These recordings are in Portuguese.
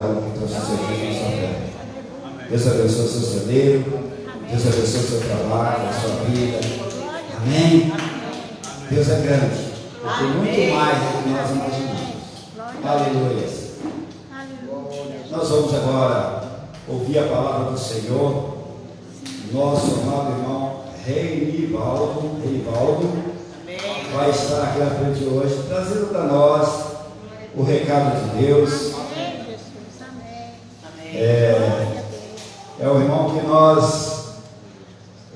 Deus abençoe o seu celeiro, Deus abençoe o seu trabalho, a sua vida. Amém? Deus é grande, tem muito mais do que nós imaginamos. Aleluia. Nós vamos agora ouvir a palavra do Senhor. Nosso amado irmão Reinivaldo vai estar aqui na frente hoje, trazendo para nós o recado de Deus. É o irmão que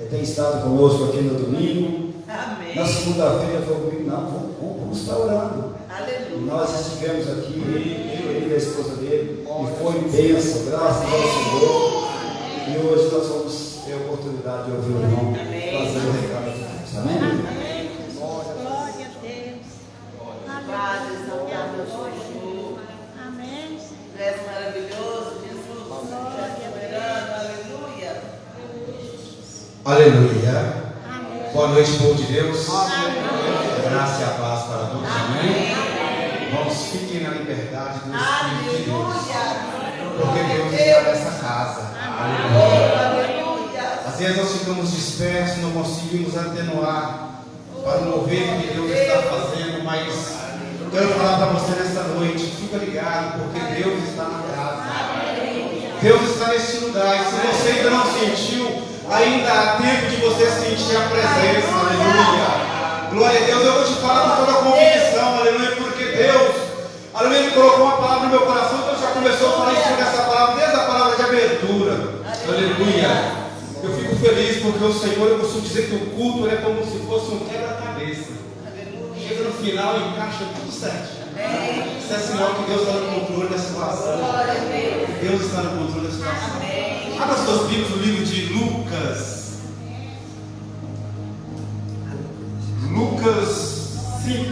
tem estado conosco aqui no domingo. Amém. Na segunda-feira falou comigo, não, vamos estar orando. Aleluia. E nós estivemos aqui, ele e a esposa dele, e foi bênção, graças ao Senhor. E hoje nós vamos ter a oportunidade de ouvir o irmão trazer o recado de Deus. Amém? Glória a Deus. Padre, exaltado é o Senhor. Amém. Tu és maravilhoso, Jesus. Tu és soberano. Aleluia. Aleluia. Amém. Boa noite, povo de Deus. Amém. Graça e a paz para todos. Amém. Irmãos, fiquem na liberdade do Espírito de Deus. Porque Deus está nessa casa. Aleluia. Às vezes nós ficamos dispersos, não conseguimos atenuar para não ver o que Deus está fazendo, mas quero falar para você nessa noite, fica ligado, porque Deus está na casa. Deus está nesse lugar, e se você ainda não sentiu, ainda há tempo de você sentir a presença. Aleluia. Glória a Deus. Eu vou te falar com toda a convicção, aleluia, porque Deus, aleluia, Ele colocou uma palavra no meu coração, então já começou a falar sobre essa palavra, desde a palavra de abertura. Aleluia. Eu fico feliz porque o Senhor, eu costumo dizer que o culto é como se fosse um quebra-cabeça. Chega no final e encaixa tudo certo. Isso é sinal que Deus está no controle da situação. Deus está no controle da situação. Abra suas Bíblias no livro de Lucas. Lucas 5,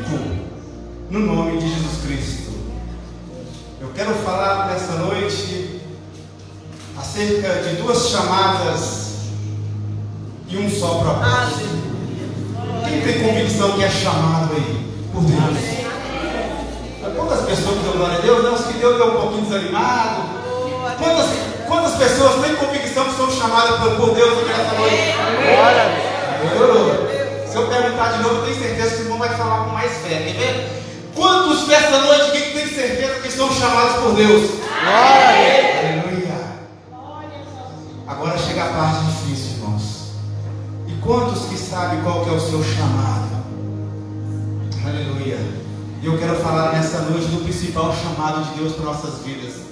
no nome de Jesus Cristo. Eu quero falar nessa noite acerca de duas chamadas e um só propósito. Quem tem convicção que é chamado aí por Deus? Quantas pessoas dão glória a Deus? Não, que Deus deu um pouquinho desanimado. Quantas pessoas têm convicção que são chamadas por Deus aqui nessa noite? Melhorou. Se eu perguntar de novo, eu tenho certeza que o irmão vai falar com mais fé. Quer ver? Quantos nessa noite quem tem certeza que estão chamados por Deus? Aleluia. Agora chega a parte difícil, irmãos. E quantos que sabem qual que é o seu chamado? Aleluia. E eu quero falar nessa noite do principal chamado de Deus para nossas vidas.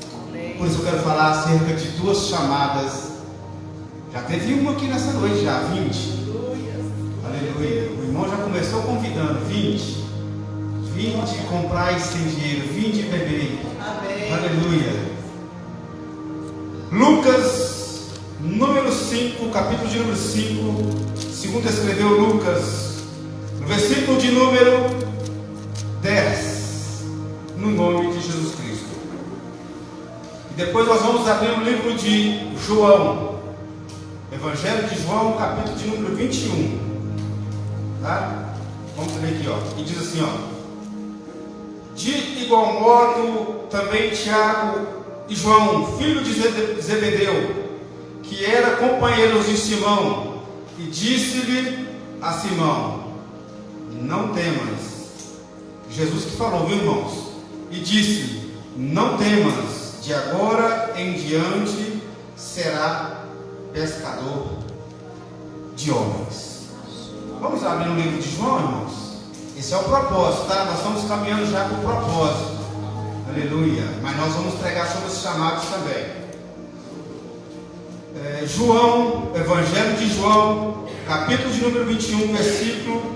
Por isso eu quero falar acerca de duas chamadas. Já teve uma aqui nessa noite, já, 20. Aleluia. O irmão já começou convidando, 20. 20 comprar sem dinheiro, 20 beber. Aleluia. Lucas, número 5, capítulo de número 5. Segundo escreveu Lucas, no versículo de número 10, no nome de Jesus Cristo. E depois nós vamos abrir o livro de João, Evangelho de João, capítulo de número 21. Tá? Vamos ler aqui, ó. E diz assim, ó. De igual modo também Tiago e João, filho de Zebedeu, que era companheiros de Simão, e disse-lhe a Simão: não temas. Jesus que falou, viu, irmãos? E disse: não temas, de agora em diante será pescador de homens. Vamos abrir o livro de João, irmãos? Esse é o propósito, tá? Nós estamos caminhando já com o propósito. Aleluia. Mas nós vamos pregar sobre os chamados também. João, Evangelho de João, capítulo de número 21, versículo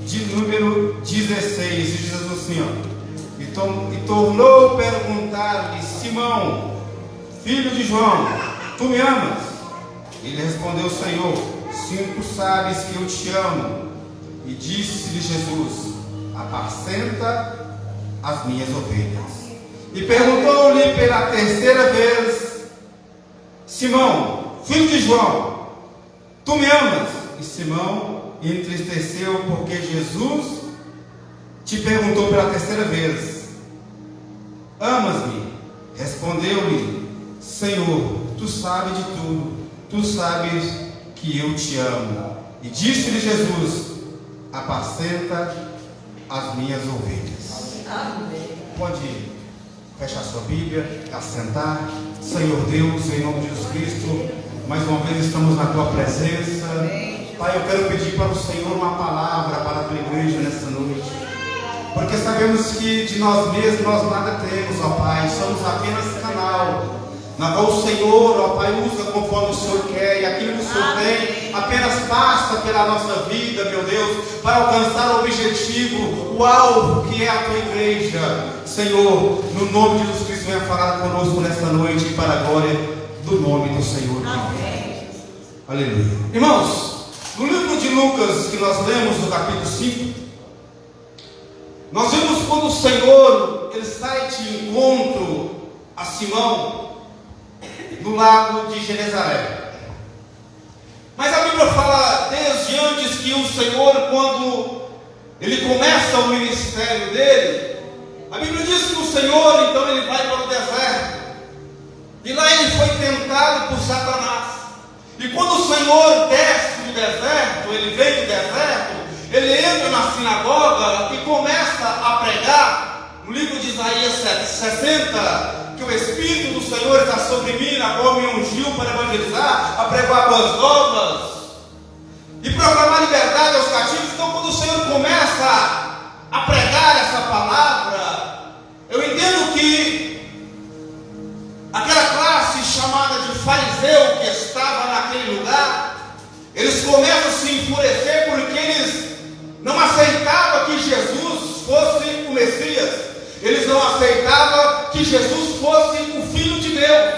de número 16. E diz assim, ó. E tornou perguntar-lhe: Simão, filho de João, tu me amas? Ele respondeu: Senhor, sim, tu sabes que eu te amo. E disse-lhe Jesus: apacenta as minhas ovelhas. E perguntou-lhe pela terceira vez: Simão, filho de João, tu me amas? E Simão entristeceu porque Jesus te perguntou pela terceira vez: amas-me? Respondeu-lhe: Senhor, tu sabes de tudo, tu sabes que eu te amo. E disse-lhe Jesus: apacenta as minhas ovelhas. Amém. Pode fechar sua Bíblia, assentar. Senhor Deus, em nome de Jesus Cristo, mais uma vez estamos na tua presença. Pai, eu quero pedir para o Senhor uma palavra para a tua igreja nesta noite, porque sabemos que de nós mesmos nós nada temos, ó Pai, somos apenas canal, na qual o Senhor, ó Pai, usa conforme o Senhor quer, e aquilo que o Senhor tem apenas passa pela nossa vida, meu Deus, para alcançar o objetivo, o alvo que é a tua igreja. Senhor, no nome de Jesus Cristo, venha falar conosco nesta noite e para a glória do nome do Senhor. Amém. Aleluia. Irmãos, no livro de Lucas que nós lemos no capítulo 5, nós vemos quando o Senhor ele sai de encontro a Simão no lago de Genezaré. Mas a Bíblia fala desde antes que o Senhor, quando ele começa o ministério dele, a Bíblia diz que o Senhor, então ele vai para o deserto, e lá ele foi tentado por Satanás. E quando o Senhor desce do deserto, ele vem do deserto, ele entra na sinagoga e começa a pregar. No livro de Isaías 60, que o Espírito do Senhor está sobre mim, na qual me ungiu para evangelizar, a pregar boas novas e proclamar liberdade aos cativos. Então, quando o Senhor começa a pregar essa palavra, eu entendo que aquela classe chamada de fariseu que estava naquele lugar, eles começam a se enfurecer porque eles não aceitavam que Jesus fosse o Messias. Eles não aceitavam que Jesus fosse o Filho de Deus.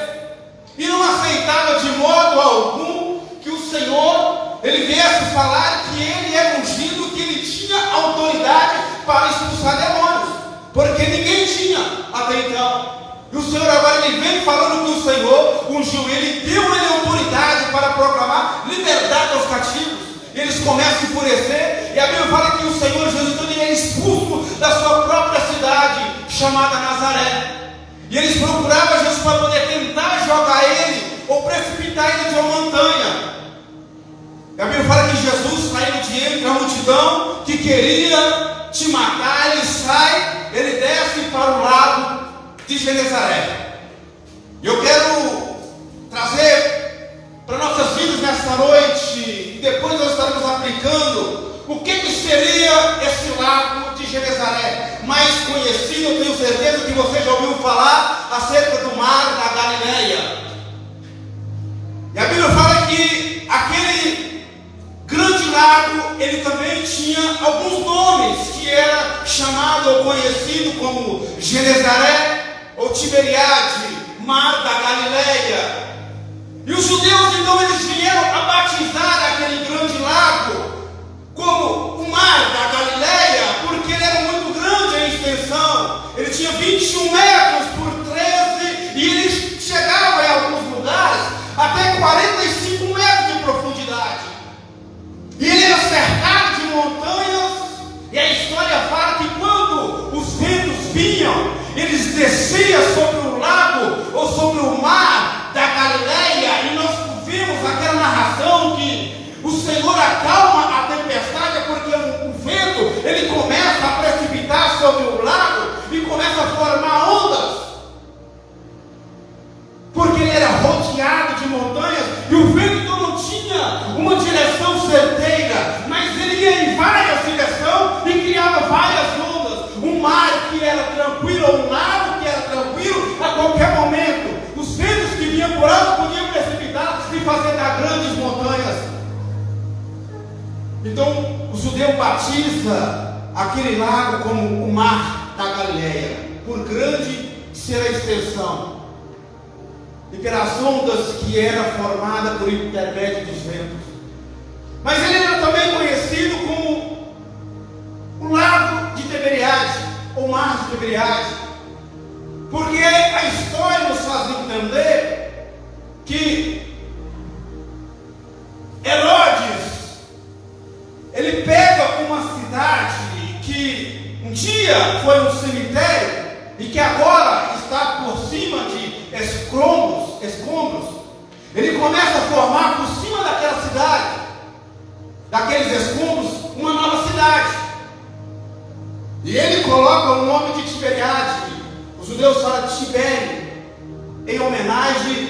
E não aceitavam de modo algum que o Senhor ele viesse falar que ele era ungido, que ele tinha autoridade para expulsar demônios, porque ninguém tinha até então. E o Senhor agora ele vem falando que o Senhor ungiu ele, deu ele autoridade para proclamar liberdade aos cativos. Eles começam a enfurecer, e a Bíblia fala que o Senhor Jesus então, ele é expulso da sua própria cidade, chamada Nazaré. E eles procuravam Jesus para poder tentar jogar ele, ou precipitar ele de uma montanha. E a Bíblia fala que Jesus, saindo de entre a multidão que queria te matar, ele sai, ele desce para o lago de Genezaré. E eu quero trazer para nossas vidas nesta noite, e depois nós estaremos aplicando o que seria esse lago de Genezaré, mais conhecido, eu tenho certeza que você já ouviu falar acerca do mar da Galileia. E a Bíblia fala que aquele grande lago, ele também tinha alguns nomes, que era chamado ou conhecido como Genezaré ou Tiberiade, mar da Galileia. E os judeus então eles vieram a batizar aquele grande lago como o mar da Galileia, porque ele era muito grande em extensão. Ele tinha 21 metros por 13 e ele chegava em alguns lugares até 45 metros de profundidade. E ele era cercado de montanhas, e a história fala que quando os ventos vinham, eles desciam sobre o lago ou sobre o mar da Galileia, e nós vimos aquela narração que o Senhor acalma a tempestade, porque o vento ele começa a precipitar sobre o lago e começa a formar ondas, porque ele era rodeado de montanhas, e o vento então não tinha uma direção certeira, mas ele ia em várias direções e criava várias ondas. Um mar que era tranquilo, ou um lago que era tranquilo, a qualquer momento os ventos que vinham por alto podiam precipitar e fazer dar grandes montanhas. Então o judeu batiza aquele lago como o mar da Galileia, por grande ser a extensão e pelas ondas que era formada por intermédio dos ventos. Mas ele era também conhecido como o lago de Tiberiade, ou mar de Tiberiade, porque a história nos faz entender que Herodes ele pega uma cidade que um dia foi um cemitério e que agora está por cima de começa a formar por cima daquela cidade, daqueles escombros, uma nova cidade. E ele coloca o nome de Tiberiade. Os judeus falam de Tibério, em homenagem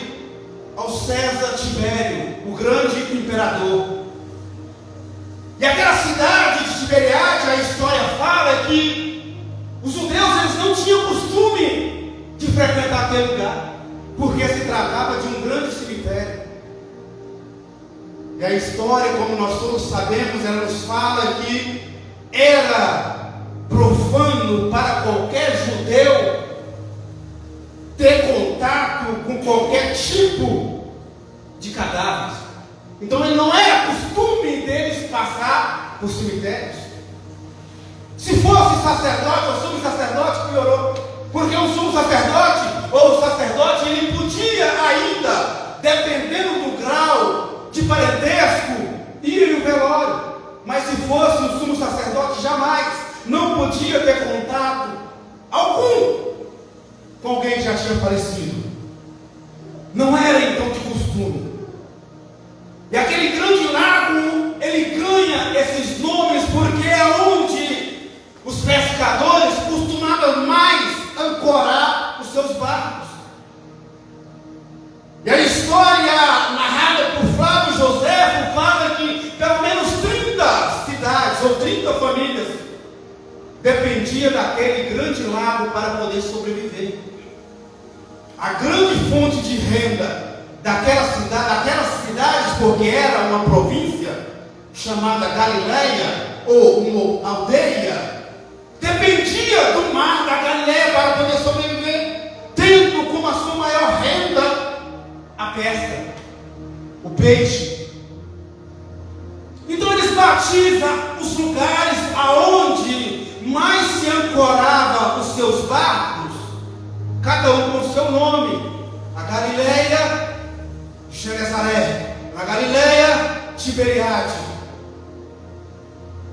ao César Tibério, o grande imperador. E aquela cidade de Tiberiade, a história fala que os judeus eles não tinham costume de frequentar aquele lugar, porque se tratava de um grande cemitério. E a história, como nós todos sabemos, ela nos fala que era profano para qualquer judeu ter contato com qualquer tipo de cadáveres. Então ele não era costume deles passar por cemitérios. Se fosse sacerdote ou sumo sacerdote, piorou, porque o sumo sacerdote ou o sacerdote ele podia ainda, dependendo do grau de parentesco, ir no velório. Mas se fosse o sumo sacerdote, jamais, não podia ter contato algum com alguém que já tinha falecido. Não era então de costume. E aquele grande lago, ele ganha esses nomes porque é onde os pescadores costumavam mais ancorar os seus barcos. E a história narrada por Flávio Josefo fala que pelo menos 30 cidades ou 30 famílias dependiam daquele grande lago para poder sobreviver. A grande fonte de renda daquelas cidades, porque era uma província chamada Galileia, ou uma aldeia, dependia do mar da Galileia para poder sobreviver, tendo como a sua maior renda a pesca, o peixe. Então eles batizam os lugares aonde mais se ancorava os seus barcos, cada um com o seu nome. A Galileia, Genezaré; na Galileia, Tiberiade.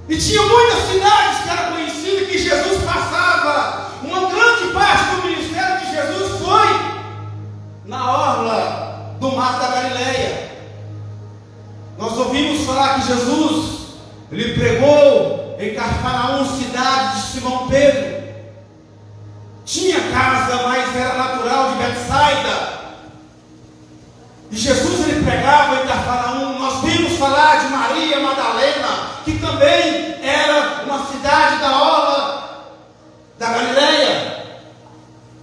E tinha muitas cidades que eram conhecidas, que Jesus passava. Uma grande parte do ministério de Jesus foi na orla do mar da Galileia. Nós ouvimos falar que Jesus, ele pregou em Cafarnaum, cidade de Simão Pedro. Tinha casa, mas era natural de Betsaida. E Jesus ele pregava em Cafarnaum. Nós vimos falar de Maria Madalena, que também era uma cidade da orla da Galileia.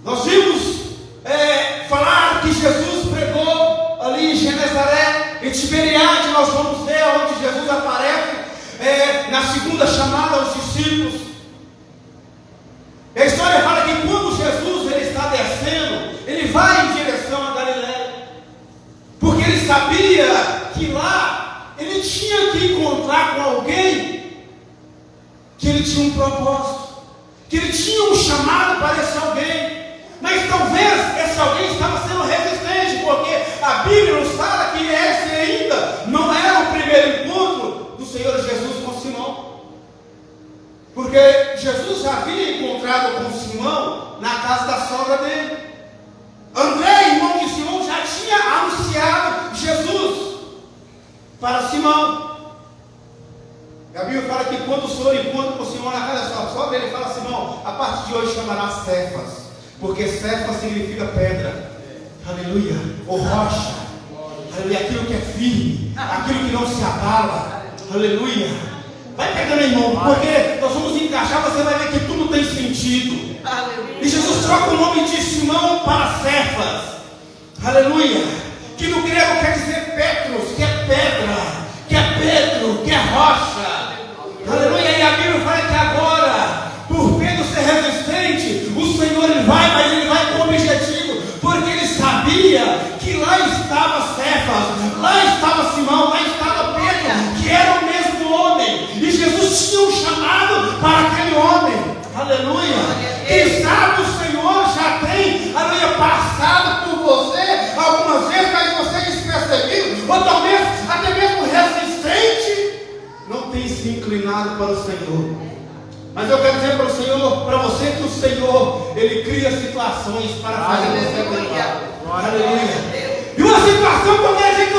Nós vimos falar que Jesus pregou ali em Genezaré, em Tiberiade. Nós vamos ver onde Jesus aparece na segunda chamada aos discípulos. A história fala que quando Jesus ele está descendo, ele vai em direção a Galileia, porque ele sabia que lá ele tinha que encontrar com alguém que ele tinha um propósito, que ele tinha um chamado para esse alguém. Mas talvez esse alguém estava sendo resistente, porque a Bíblia nos fala que esse ainda não era o primeiro encontro do Senhor Jesus com Simão. Porque Jesus já havia encontrado com Simão na casa da sogra dele. André, irmão de Simão, já tinha anunciado Jesus para Simão. E a Bíblia fala que quando o Senhor encontra com Simão na casa da sua sogra, ele fala: Simão, a partir de hoje chamará Cefas, porque Cefas significa pedra. Aleluia. Ou rocha. Aleluia. Aquilo que é firme, aquilo que não se abala. Aleluia. Vai pegando, irmão, porque nós vamos encaixar, você vai ver que tudo tem sentido. Aleluia. E Jesus troca o nome de Simão para Cefas. Aleluia. Que no grego quer dizer Petros, que é pedra, que é Pedro, que é rocha. Aleluia. E a Bíblia fala que agora, por Pedro ser resistente, o Senhor ele vai, mas ele vai com objetivo, porque ele sabia que lá estava Cefas, lá estava Simão, lá estava Pedro, que era o mesmo homem. E Jesus tinha um chamado para aquele homem. Aleluia. Quem sabe o Senhor já tem, aleluia, passado por você algumas vezes, mas você despercebido, ou talvez até mesmo resistente, não tem se inclinado para o Senhor. Mas eu quero dizer para o Senhor, para você, que o Senhor ele cria situações para fazer você levar. Aleluia. E uma situação que eu quero dizer que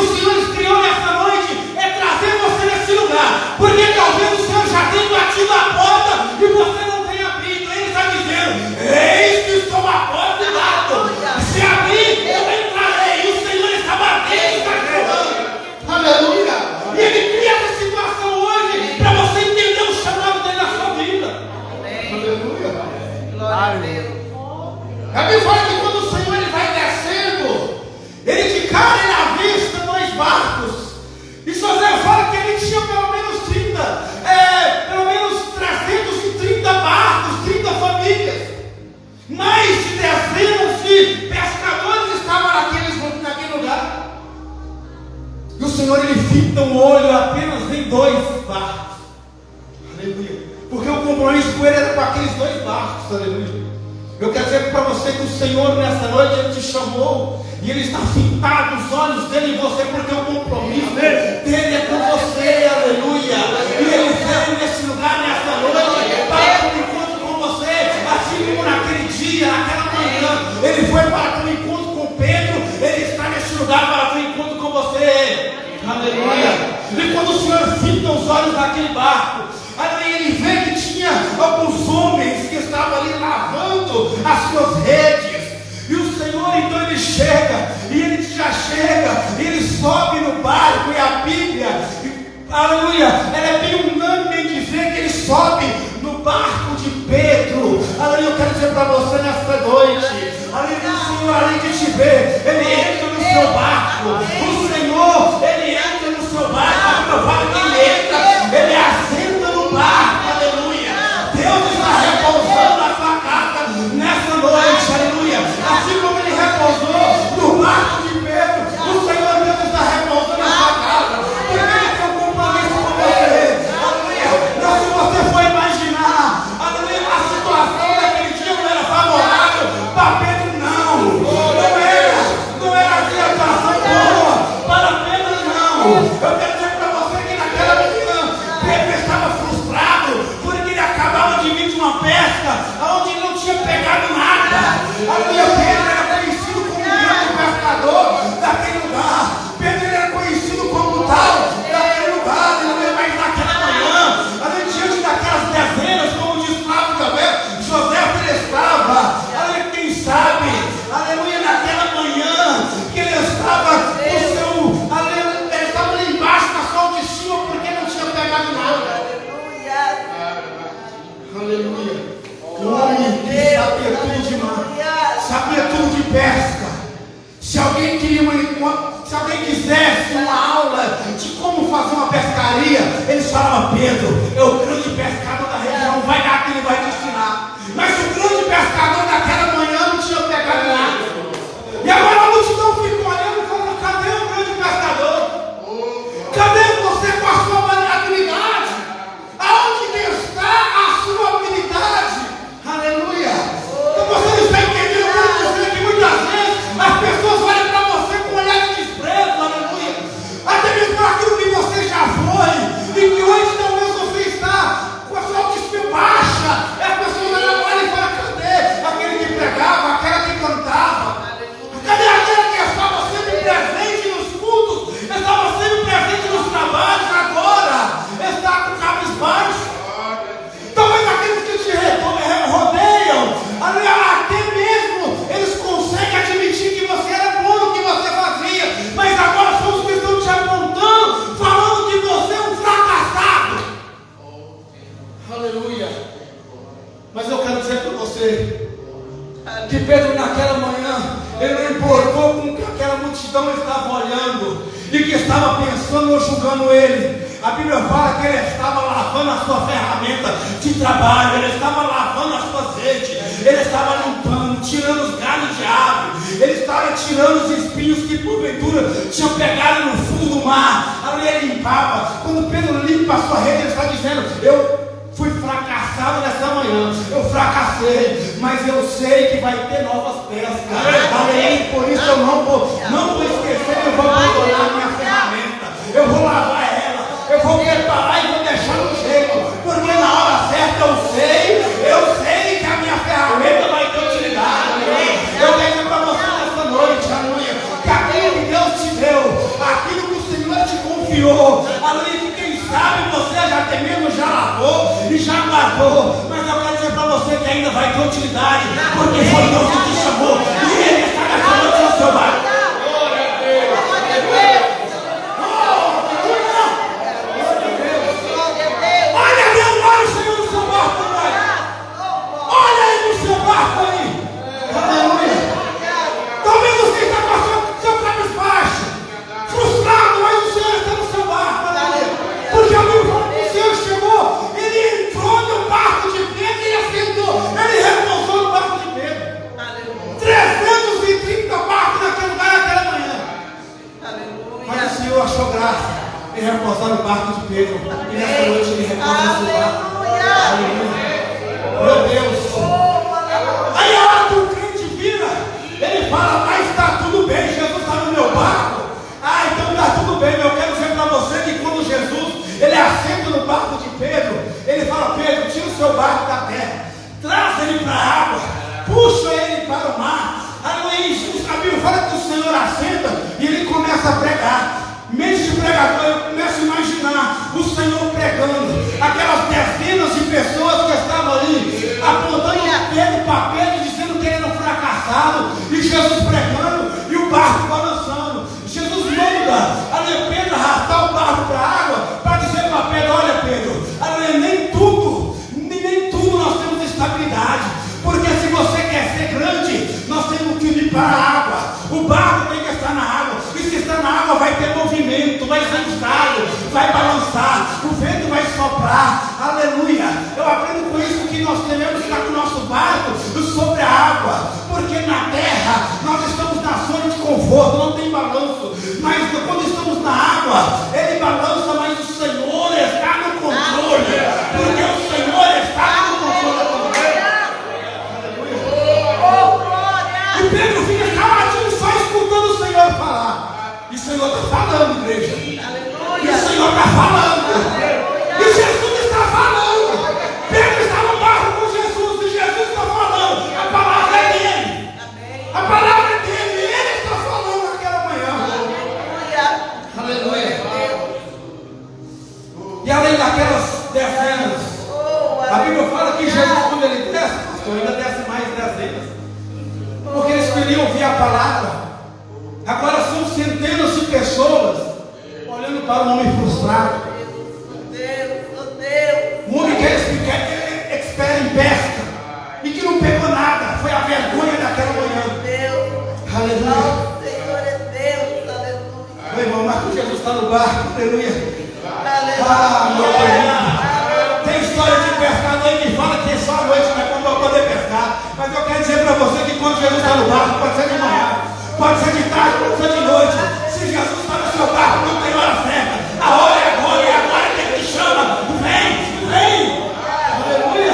Senhor ele fita o olho apenas em 2 barcos. Aleluia. Porque o compromisso com ele era com aqueles 2 barcos. Aleluia. Eu quero dizer para você que o Senhor nessa noite ele te chamou e ele está fitado os olhos dele em você, porque o compromisso dele é com você. Aleluia. E ele veio nesse lugar nessa noite para ter um encontro com você, assim como naquele dia, naquela manhã ele foi para ter um encontro com Pedro. Ele está nesse lugar para ter um encontro com você. Aleluia. E quando o Senhor fita os olhos daquele barco, aí ele vê que tinha alguns homens que estavam ali lavando as suas redes. E o Senhor então ele chega, e ele já chega, e ele sobe no barco. E a Bíblia, aleluia, ela é bem unânime em dizer que ele sobe no barco de Pedro. Aleluia, eu quero dizer para você nesta noite, aleluia, o Senhor além de te ver, ele entra no seu barco. O Senhor, ele entra no seu barco. A Bíblia fala que ele entra, ele assenta no barco. Aleluia, Deus está repousando na sua casa nessa noite. Aleluia, assim como ele repousou no barco de Pedro, o Senhor Deus está repousando na sua casa, porque ele tem um compromisso com você. Aleluia, não, se você for imaginar, aleluia, a situação daquele dia não era favorável para Pedro, não era a situação boa para Pedro, não. Eu quero dizer para você que naquela manhã Pedro estava frustrado, porque ele acabava de vir de uma pesca onde ele não tinha pegado nada. Aleluia, Pedro era conhecido como o grande pescador daquele lugar. Pedro era conhecido como tal daquele lugar. Aleluia, mas naquela manhã, aleluia, diante daquelas dezenas, como diz Flávio José ele estava, aleluia, quem sabe, aleluia, naquela manhã que ele estava no seu, aleluia, ele estava ali embaixo na sua autoestima porque não tinha pegado nada. Aleluia. O homem que sabia tudo de mar, sabia tudo de pesca. Se alguém quisesse uma aula de como fazer uma pescaria, eles falavam: Pedro é o grande pescador da região, vai dar que ele vai te ensinar. Mas o grande pescador daquela manhã não tinha pegado nada. E agora a multidão fica olhando e falando: cadê o grande pescador? Cadê você com a sua habilidade? Aonde está a sua habilidade? Aleluia. Então você não está entendendo o que eu estou dizendo, que muitas vezes as pessoas olham para você com um olhar de desprezo. Aleluia. Até mesmo para aquilo que você já foi e que hoje talvez você está com a sua autoestima baixa. As pessoas olham e falam: cadê aquele que pregava, aquela que cantava? Cadê aquela que estava sempre presente nos cultos, estava sempre presente nos trabalhos, agora está com cabisbaixo? Talvez aqueles que te rodeiam, até mesmo eles conseguem admitir que você era bom no que você fazia, mas agora são os que estão te apontando, falando que você é um fracassado. Aleluia. Mas eu quero dizer para você que Pedro naquela manhã, ele não importou com o que aquela multidão estava olhando e que estava pensando ou julgando ele. A Bíblia fala que ele estava lavando a sua ferramenta de trabalho, ele estava lavando as suas redes, ele estava limpando, tirando os galhos de árvore, ele estava tirando os espinhos que porventura tinham pegado no fundo do mar. Ali ele limpava. Quando Pedro limpa a sua rede, ele está dizendo: eu fui fracassado nessa manhã, eu fracassei, mas eu sei que vai ter novas pescas. Amém? Por isso eu não vou esquecer, eu vou abandonar a minha ferramenta, eu vou lavar ela, eu vou preparar e vou deixar no jeito, porque na hora certa eu sei que a minha ferramenta vai ter utilidade. Eu quero dizer para você nessa noite, aleluia, que aquilo que Deus te deu, aquilo que o Senhor te confiou, aleluia, que quem sabe você já até mesmo já lavou e já guardou, mas eu quero dizer para você que ainda vai ter utilidade, porque foi Deus que te chamou e Ele está nessa noite no seu barco. reposar no barco de Pedro. E nessa noite ele reposa no barco. Aleluia. Meu Deus. Aí a hora que o crente vira, ele fala, mas está tudo bem, Jesus está no meu barco. Ah, então está tudo bem. Eu quero dizer para você que quando Jesus, ele assenta no barco de Pedro, ele fala, Pedro, tira o seu barco da terra, traz ele para a água, puxa ele para o mar. Aleluia. A Bíblia fala que o Senhor assenta e ele começa a pregar. Mente de pregador, eu começo a imaginar o Senhor pregando, aquelas dezenas de pessoas que estavam ali, apontando Pedro para Pedro, dizendo que ele era um fracassado, e Jesus pregando, e o barco balançando. Jesus manda, Pedro arrastar o barco para a água, para dizer para Pedro, olha Pedro, nem tudo nós temos estabilidade, porque se você quer ser grande, nós temos que ir para a água, o barco tem que estar na água, e se está na água vai ter movimento, vai ser estado, vai balançar, o vento vai soprar, aleluia. Eu aprendo com isso que nós devemos estar com o nosso barco sobre a água, porque na terra nós estamos na zona de conforto, não tem balanço, mas quando estamos na água, ele balança, mas o Senhor está no controle, porque o Senhor está no controle. E Pedro fica caladinho só escutando o Senhor falar. E o Senhor está falando, igreja. E o Senhor está falando. E Jesus está falando. Pedro está no barco com Jesus. E Jesus está falando. A palavra é dele. A palavra é dele. E ele está falando naquela manhã. Aleluia. E além daquelas dezenas, a Bíblia fala que Jesus, quando ele desce, ainda desce mais dezenas. Porque eles queriam ouvir a palavra. Agora são centenas de pessoas olhando para um homem frustrado. Um homem que é expert em pesca e que não pegou nada. Foi a vergonha daquela manhã. Aleluia. Meu irmão, mas Jesus está no barco. Aleluia. Ah, meu Deus. Tem história de pescador que fala que é só a noite que é para poder pescar. Mas eu quero dizer para você que quando Jesus está no barco, pode ser de manhã, pode ser de tarde, pode ser de noite. Se Jesus está no seu barco, não tem hora certa. A hora é agora, e agora que ele te chama. Vem. Aleluia.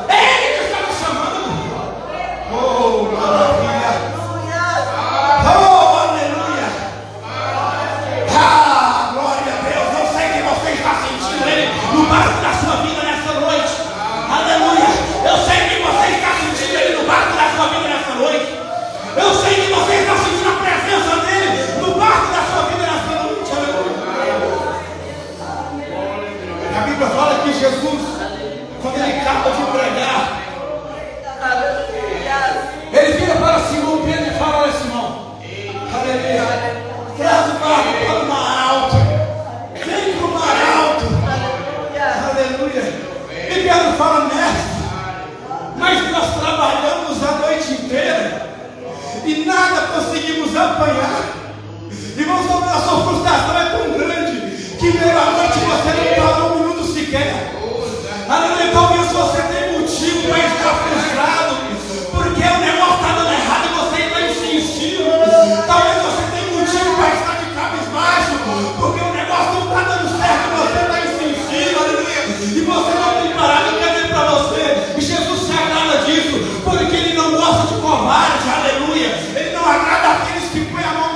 É ele que está me chamando. Oh, maravilha. Oh, aleluia. Ah, glória a Deus. Eu sei que você está sentindo ele no barco da sua vida nessa noite. Aleluia. Eu sei que você está sentindo ele no barco da sua vida nessa noite. Eu sei que você está sentindo a presença dele no barco da sua vida nessa noite. A Bíblia fala que Jesus, quando ele acaba de pregar, ele vira para Simão Pedro e fala, olha Simão, aleluia, traz o barco para o mar alto, vem para o mar alto, aleluia. E Pedro fala, mestre, mas nós trabalhamos a noite inteira e nada conseguimos apanhar. Irmãos, a sua frustração é tão grande que meia-noite você não parou um minuto sequer. Aleluia, talvez você tenha motivo para estar frustrado, porque o negócio está dando errado e você está insistindo. Talvez você tenha motivo para estar de cabisbaixo, porque o negócio não está dando certo e você está insistindo. Aleluia, e você não tem parado. Eu quero dizer para você, Jesus se agrada disso, porque ele não gosta de covarde. Aleluia, ele não agrada aqueles que põem a mão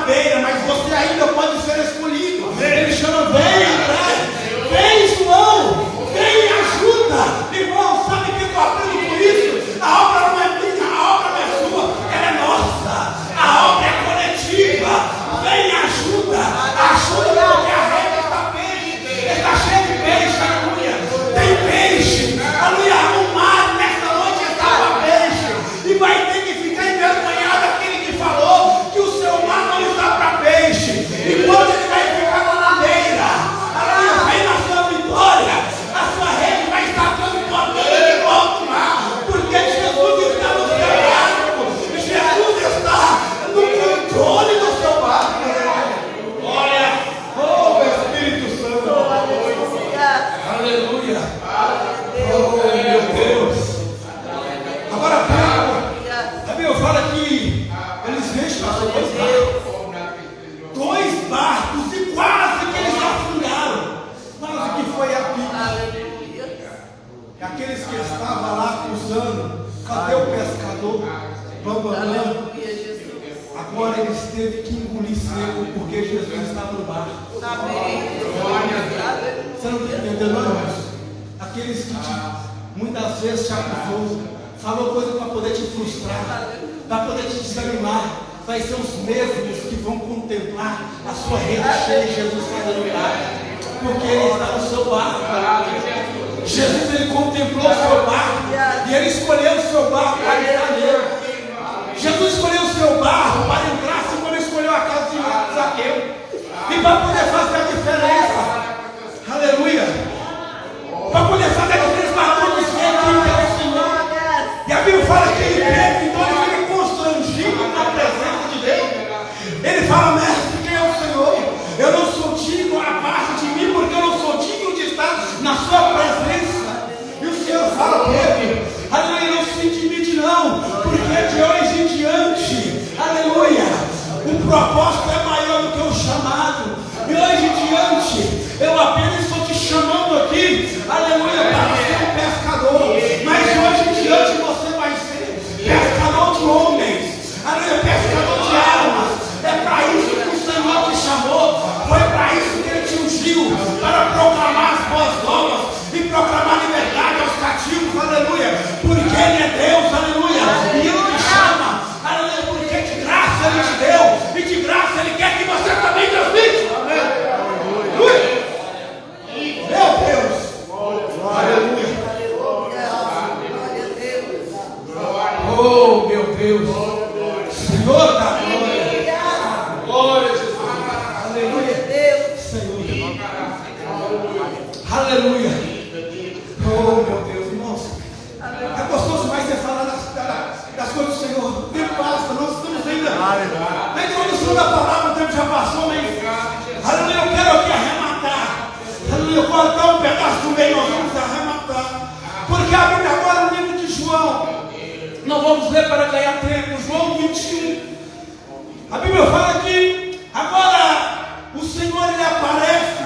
beira, mas você ainda pode ser escolhido. Ele chama: vem atrás, vem, João, vem e ajuda. Irmão, sabe o que eu aprendo com isso? A obra não é minha, a obra não é sua, ela é nossa. A obra é coletiva. Vem e ajuda, ajuda, porque a rede está peixe, está cheia de peixe, aleluia. Tem peixe, aleluia. O mar nessa noite estava peixe, e vai ter que ficar envergonhado aquele que falou que o seu mar não está para peixe. E quando ele vai ficar lá na beira, aleluia, vem na sua vitória, a sua rede vai estar transportando de volta o mar, porque Jesus está no seu barco, Jesus está no controle do seu barco. Olha, oh Espírito Santo, aleluia, oh meu Deus. Agora a Bíblia fala que eles enchem dois barcos e quase que eles afundaram, quase que foi a pique. E aqueles que estavam lá cruzando, cadê o pescador? Bambalão. Agora eles teve que engolir seco, porque Jesus estava no barco. Você não está entendendo, não, irmãos? Aqueles que muitas vezes te acusou, falou coisa para poder te frustrar, para poder te desanimar, vai ser os mesmos que vão contemplar a sua rede cheia de Jesus fazendo milagre, porque ele está no seu barco. Jesus, ele contemplou o seu barco, e ele escolheu o seu barco para entrar nele. Jesus escolheu o seu barco para entrar, assim como ele escolheu a casa de Zaqueu, e para poder fazer a diferença, aleluia, para poder fazer a diferença para todos que é o Senhor. E a Bíblia fala que ele crê, então ele fica constrangido na presença de Deus. Ele fala: mestre, quem é o Senhor? Eu não sou digno, abaixo de mim, porque eu não sou digno de estar na sua presença. E o Senhor fala: Pedro, aleluia, não se intimide não, porque de hoje em diante, aleluia, o propósito é maior do que o chamado. E hoje em diante, eu apenas estou te chamando aqui, aleluia, para ser um pescador. Mas de hoje em diante você vai ser pescador de homens, aleluia, pescador de almas. É para isso que o Senhor te chamou, foi para isso que Ele te ungiu, para proclamar as boas novas e proclamar liberdade aos cativos, aleluia, porque Ele é Deus, aleluia, e Ele te chama, aleluia, porque de graça Ele te deu, e de graça Ele quer que você também transmite. Meu Deus, aleluia, oh meu Deus, Senhor da glória, glória a Jesus, aleluia, Senhor, aleluia, oh meu Deus, irmãos, é gostoso demais você falar das coisas do Senhor. O tempo passa, nós estamos ainda na introdução da palavra, o tempo já passou, mas aleluia, eu quero aqui arrematar, aleluia, cortar um pedaço do meio, nós vamos arrematar, porque a Bíblia agora no livro de João, nós vamos ler para ganhar tempo, João 21, a Bíblia fala que agora o Senhor ele aparece,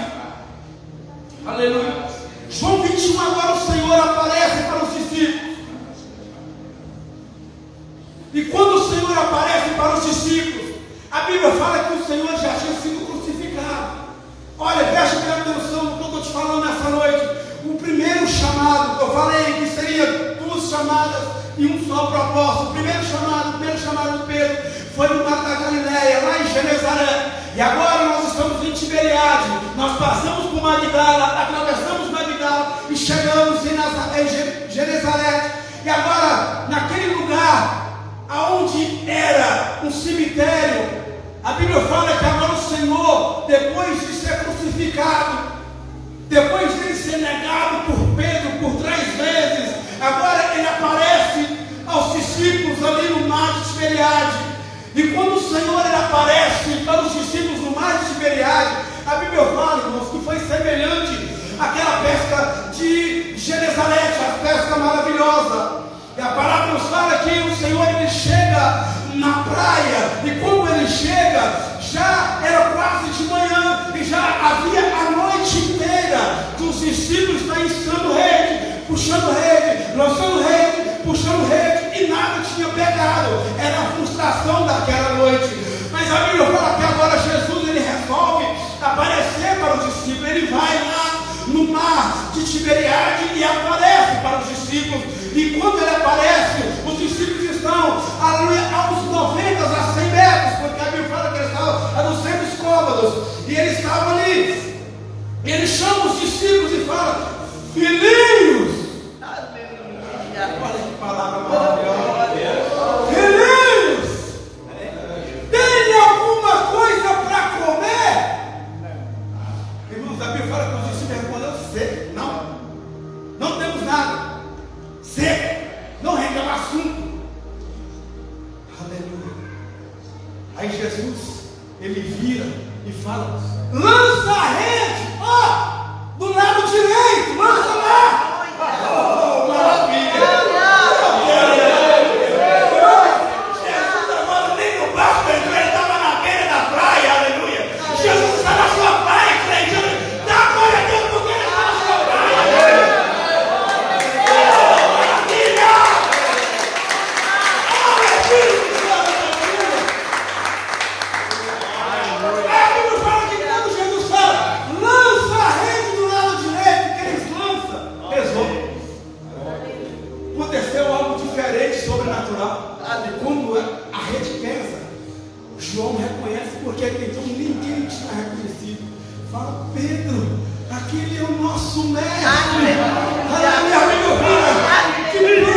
aleluia, João 21, agora o Senhor aparece para os discípulos. E quando o Senhor aparece para os discípulos, a Bíblia fala que o Senhor já tinha sido crucificado. Olha, preste atenção no que eu estou te falando nessa noite. O primeiro chamado, eu falei que seria duas chamadas e um só propósito. O primeiro chamado de Pedro foi no mar da Galileia, lá em Genezaré. E agora nós estamos em Tiberiade. Nós passamos por Magdala, atravessamos Magdala e chegamos em Genezaré. E agora, naquele lugar aonde era um cemitério, a Bíblia fala que agora o Senhor, depois de ser crucificado, depois de ser negado por Pedro por 3 vezes, agora ele aparece aos discípulos ali no mar de Tiberiade. E quando o Senhor ele aparece para os discípulos no mar de Tiberiade, a Bíblia fala, irmãos, que foi semelhante àquela pesca de Genezaré, a pesca maravilhosa. E a palavra nos fala que o Senhor ele chega na praia, e quando ele chega, já era quase de manhã, e já havia a noite inteira dos discípulos lançando rede, puxando rede, lançando rede, puxando rede, e nada tinha pegado. Era a frustração daquela noite. Mas a Bíblia fala que agora discípulos. Ele vai lá no mar de Tiberiade e aparece para os discípulos. E quando ele aparece, os discípulos estão, aleluia, aos 90 a 100 metros, porque a Bíblia fala que eles estavam a 200 côvados, e eles estavam ali. Ele chama os discípulos e fala: filhinhos. Olha que palavra maravilhosa. Filhinhos, tem alguma coisa para comer? Irmãos, a Bíblia fala que os discípulos responderam: seco. Não temos nada. Seco. Não rende ao assunto. Aleluia. Aí Jesus, ele vira e fala: lança a rede, do lado direito, lança lá. Oh, maravilha. Jesus agora nem no barco entrou, ele estava na beira da praia, aleluia. Jesus está na sua praia, crente. Dá glória a Deus porque ele está na sua praia. Oh, maravilha. Oh, Espírito Santo. A Bíblia fala que quando Jesus fala: lança a rede do lado direito, que eles lançam, pesou. Aconteceu algo diferente, sobrenatural. Quando a rede pesa, João reconhece, porque então ninguém tinha reconhecido. Fala: Pedro, aquele é o nosso mestre. Aleluia, aleluia. Que Pedro e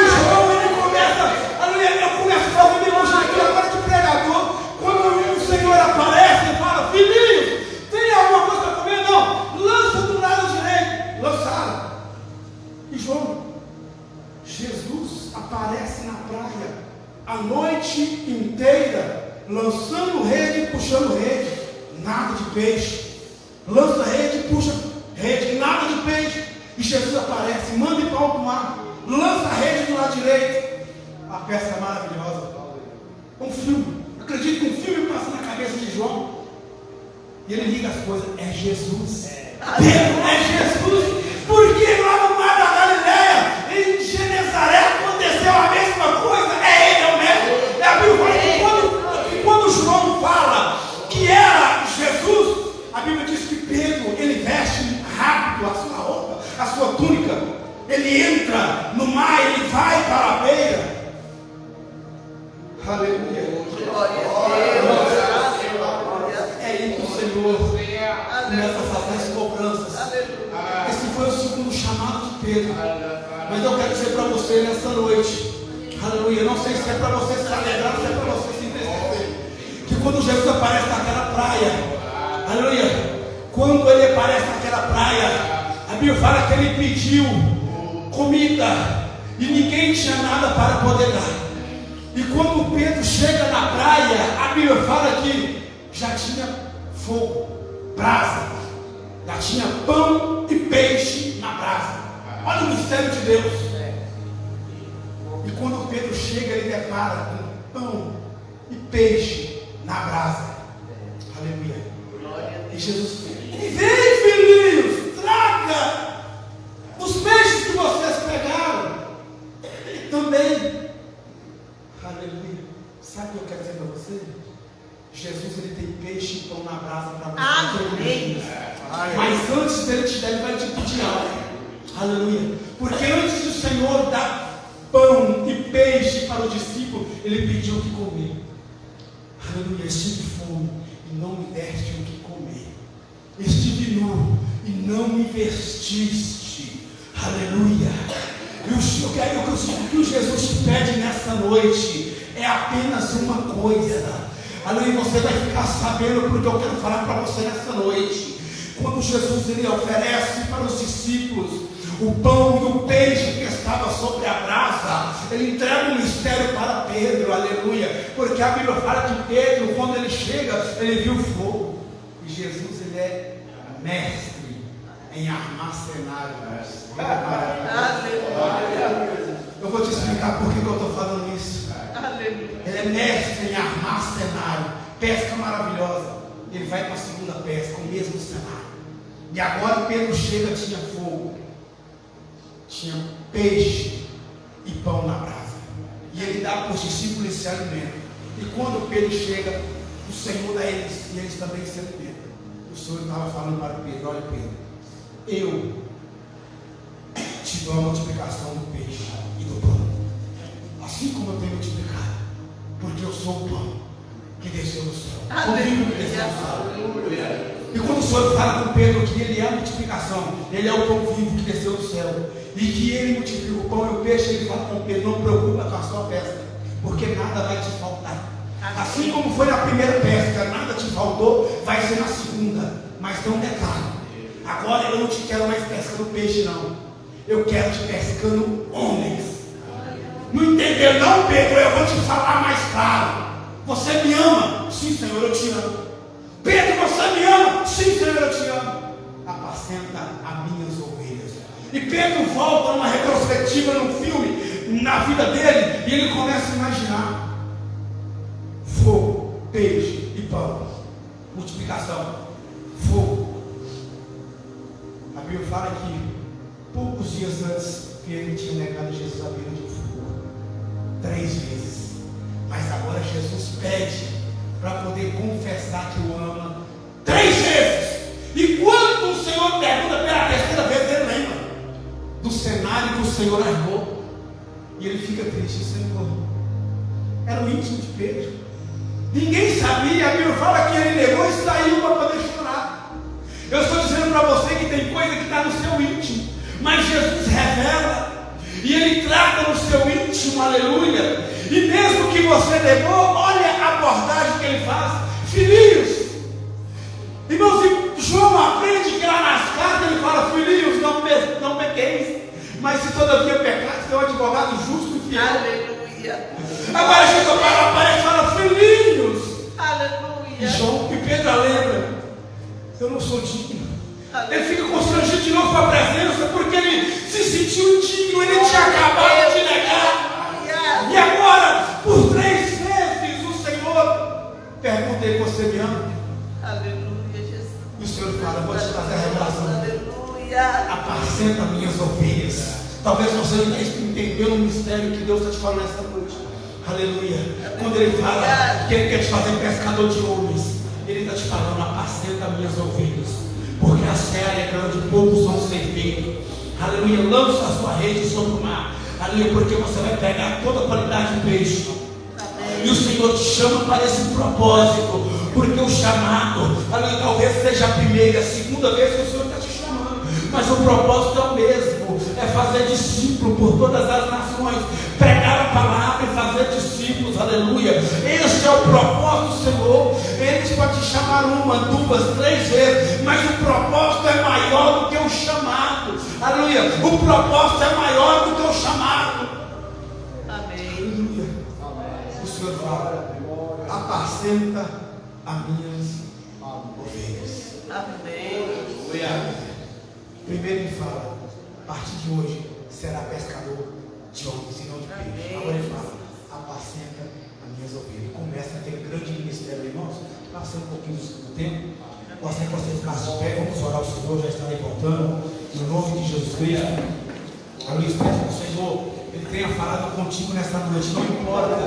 João, ele começa, aleluia, eu começo a fazer milagre aqui agora de pregador. Quando o Senhor aparece, ele fala: filhinhos, tem alguma coisa para comer? Não, lança do lado direito. Lançaram. E João, Jesus aparece na praia a noite inteira, lançando rede e puxando rede, nada de peixe. Lança rede e puxa rede, nada de peixe. E Jesus aparece, manda ir para o mar, lança a rede do lado direito. A peça é maravilhosa. Um filme. Acredito que um filme passa na cabeça de João. E ele liga as coisas. É Jesus. Pedro, é Jesus. Porque lá no mar da Galileia, em Genezaré, aconteceu a mesma coisa. É ele, é o mesmo. É a Bíblia fala que quando João fala que era Jesus, a Bíblia diz que Pedro, ele veste rápido a sua roupa, a sua túnica. Ele entra no mar, ele vai para a beira. Aleluia. É aí que o Senhor começa a fazer as cobranças. Esse foi o segundo chamado de Pedro. Mas eu quero dizer para você nessa noite, aleluia, não sei se é para você se alegrar, se é para você se entristecer, que quando Jesus aparece naquela praia, aleluia, quando ele aparece naquela praia, a Bíblia fala que ele pediu comida e ninguém tinha nada para poder dar. E quando Pedro chega na praia, a Bíblia fala que já tinha fogo, brasa, já tinha pão e peixe na brasa. Olha o mistério de Deus. E quando Pedro chega, ele depara com pão e peixe na brasa. Aleluia. E Jesus diz: vem, filhinhos, traga os peixes que vocês pegaram também. Aleluia. Sabe o que eu quero dizer para você? Jesus, ele tem peixe e pão na brasa para você. Amém. Mas antes dele te dar, ele vai te pedir algo. Aleluia. Porque antes do Senhor dar pão e peixe para o discípulo, ele pediu o que comer. Aleluia. Estive fome e não me deste o que comer. Estive nu e não me vestiste. Aleluia. Eu quero que o Jesus te pede nessa noite é apenas uma coisa. Aleluia, você vai ficar sabendo porque eu quero falar para você nessa noite. Quando Jesus ele oferece para os discípulos o pão e o peixe que estava sobre a brasa, ele entrega um mistério para Pedro, aleluia, porque a Bíblia fala que Pedro, quando ele chega, ele viu fogo. E Jesus, ele é mestre em armar cenários. Eu vou te explicar por que eu estou falando isso. Ele é mestre em armar cenário. Pesca maravilhosa. Ele vai para a segunda pesca, o mesmo cenário. E agora Pedro chega, tinha fogo, tinha peixe e pão na brasa. E ele dá para os discípulos esse alimento. E quando Pedro chega, o Senhor dá eles, e eles também se alimentam. o Senhor estava falando para Pedro: olha, Pedro, eu te dou a multiplicação do peixe e do pão, assim como eu tenho multiplicado, porque eu sou o pão que desceu do céu. E quando o Senhor fala com Pedro que ele é a multiplicação, ele é o pão vivo que desceu do céu, e que ele multiplica o pão e o peixe, ele fala com Pedro: não preocupa com a sua pesca, porque nada vai te faltar. Assim como foi na primeira pesca, nada te faltou, vai ser na segunda. Mas tem um detalhe: agora eu não te quero mais pescando peixe, não. Eu quero te pescando homens. Não entendeu não, Pedro? Eu vou te falar mais claro. Você me ama? Sim, Senhor, eu te amo. Pedro, você me ama? Sim, Senhor, eu te amo. Apacenta as minhas ovelhas. E Pedro volta numa retrospectiva num filme, na vida dele, e ele começa a imaginar: fogo, peixe e pão, multiplicação, fogo. A Bíblia fala que poucos dias antes que ele tinha negado Jesus à beira de um fogo, 3 vezes. Mas agora Jesus pede para poder confessar que o ama 3 vezes. E quando o Senhor pergunta pela 3ª vez, ele lembra do cenário que o Senhor armou. E ele fica triste: Senhor, era o íntimo de Pedro. Ninguém sabia. A Bíblia fala que ele negou e saiu para poder chorar. Eu estou dizendo para você que tem coisa que está no seu íntimo, mas Jesus revela, e ele trata no seu íntimo, aleluia. E mesmo que você negou, olha a abordagem que ele faz: filhinhos. Irmãos, e João aprende que lá nas cartas ele fala: filhinhos, não pequeis, mas se todavia pecar, tem um advogado justo e fiel. Aleluia. Agora Jesus aparece e fala: filhinhos. Aleluia. E João e Pedro lembra: eu não sou digno. Ele fica constrangido de novo com a presença, porque ele se sentiu indigno. Ele tinha acabado de negar. E agora, por 3 vezes, o Senhor pergunta ele: você me ama? Aleluia, Jesus. E o Senhor fala: vou te trazer a revelação. Aleluia. Apacenta minhas ovelhas. Talvez você não entendeu o mistério que Deus está te falando nessa noite. Aleluia. Quando ele fala que ele quer te fazer pescador de homens, ele está te falando: apacenta minhas ovelhas, porque a seara é grande, poucos vão ser feitos. Aleluia. Lança a sua rede sobre o mar. Aleluia. Porque você vai pegar toda a qualidade de peixe. Amém. E o Senhor te chama para esse propósito, porque o chamado, aleluia, talvez seja a primeira e a segunda vez que o Senhor está te chamando, mas o propósito é o mesmo: é fazer discípulo por todas as nações, pregar a palavra e fazer discípulos. Aleluia. Este é o propósito do Senhor. Ele pode te chamar 1, 2, 3 vezes, mas o propósito é maior do que o chamado. Aleluia. O propósito é maior do que o chamado. Amém. Aleluia. O Senhor fala: apacenta as minhas ovelhas. Amém. Primeiro ele fala: a partir de hoje será pescador de homens e não de peixes. Agora ele fala: apacenta as minhas ovelhas. Começa aquele grande ministério, irmãos. Passando um pouquinho do tempo, gostaria que você ficasse de pé. Vamos orar ao Senhor, já estarei voltando, no nome de Jesus Cristo. Aleluia. Espero que o Senhor ele tenha falado contigo nesta noite. Não importa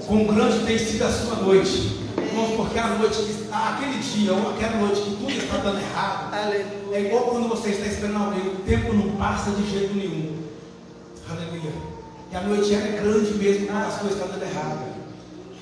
quão grande tem sido a sua noite, irmãos, porque a noite, aquele dia ou aquela noite que tudo está dando errado, Aleluia. é igual quando você está esperando alguém, o tempo não passa de jeito nenhum. Aleluia. E a noite é grande mesmo quando as coisas estão dando errado.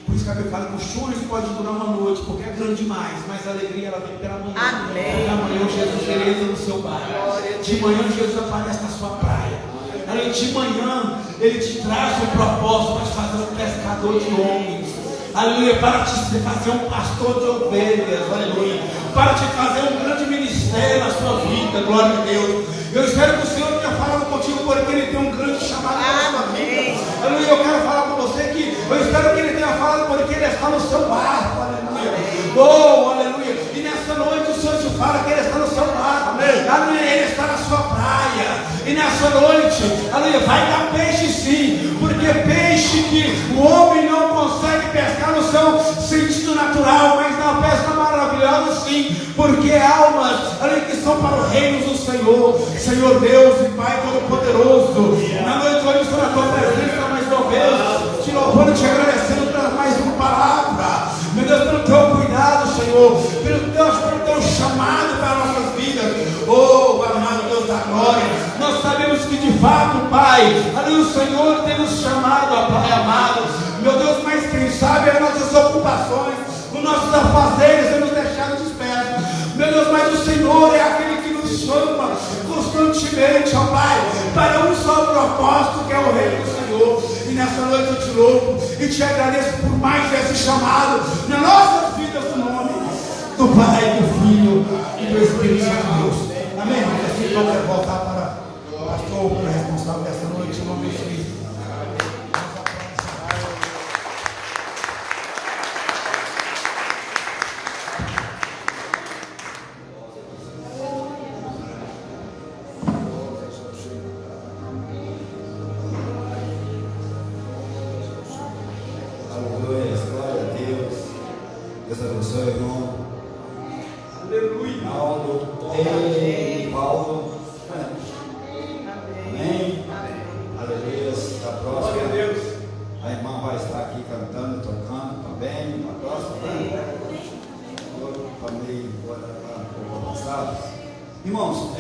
Por isso que a Bíblia fala que o choro pode durar uma noite, porque é grande demais, mas a alegria ela vem pela manhã. Amém. Pela manhã Jesus beleza no seu bairro. De manhã Jesus aparece na sua praia. Aleluia. De manhã ele te traz um propósito para te fazer um pescador de homens. Aleluia. Para te fazer um pastor de ovelhas. Aleluia. Para te fazer um grande ministério na sua vida. Glória a Deus. Eu espero que o Senhor tenha falado contigo, porque ele tem um grande chamado na sua vida. Aleluia. Eu quero falar com você que eu espero que ele tenha falado, porque ele está no seu barco. Aleluia. Oh, aleluia. E nessa noite o Senhor te fala que ele está no seu barco. Aleluia. Ele está na sua praia. E nessa noite, aleluia, vai dar peixe sim, porque peixe que o homem não consegue pescar no seu sentido natural, mas na pesca maravilhosa sim, porque almas, aleluia, que são para o reino do Senhor. Senhor Deus e Pai Todo-Poderoso, na noite hoje estou na tua presença mais uma vez, te louvando e te agradecendo por mais uma palavra, meu Deus, pelo teu cuidado, Senhor, pelo teu chamado. Pai. Ali o Senhor tem nos chamado, ó Pai amado. Meu Deus, mas quem sabe as nossas ocupações, os nossos afazeres, eles nos deixaram dispersos. Meu Deus, mas o Senhor é aquele que nos chama constantemente, ó Pai, para um só propósito, que é o reino do Senhor. E nessa noite eu te louvo e te agradeço por mais esse chamado nas nossas vidas, no nome do Pai, do Filho e do Espírito de Deus. Amém? Assim eu quero voltar para o pastor, para o responsável dessa noite, em nome de Cristo. Aleluia, glória a Deus. Deus abençoe, irmão. Aleluia. Paulo. Amém. Aleluia. Está próximo. A irmã vai estar aqui cantando, tocando também. A próxima. Irmãos,